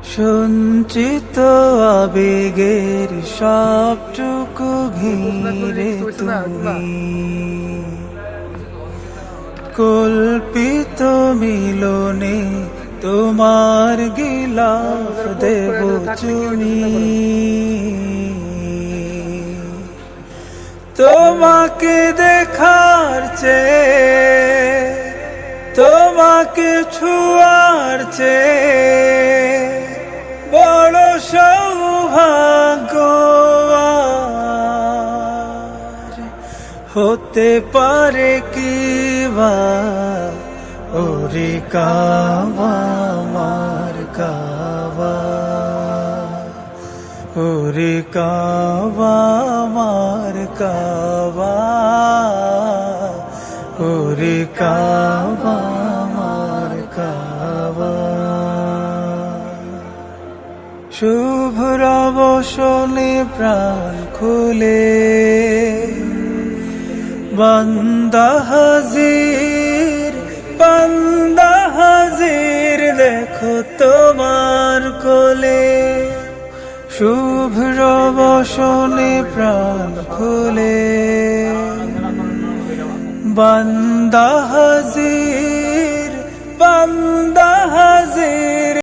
সঞ্চিত আবেগের সবটুকু ঘিরে তুমি কল্পিত মিলনে তোমার গিলাফ দেব চুনি। তোমাকে দেখার চেয়ে তোমাকে ছুঁয়ার চেয়ে বড় সৌভাগ্য আর হতে পারে কি বা। ওরে কাবা আমার কাবা, ওরে কাবা আমার কাবা, ওরে কাবা আমার কাবা। শুভ্র বসনে প্রাণ খুলে বান্দা হাজির, বান্দা হাজির দেখো তোমার কোলে। শুভ্র বসনে প্রাণ খুলে বান্দা হাজির, বান্দা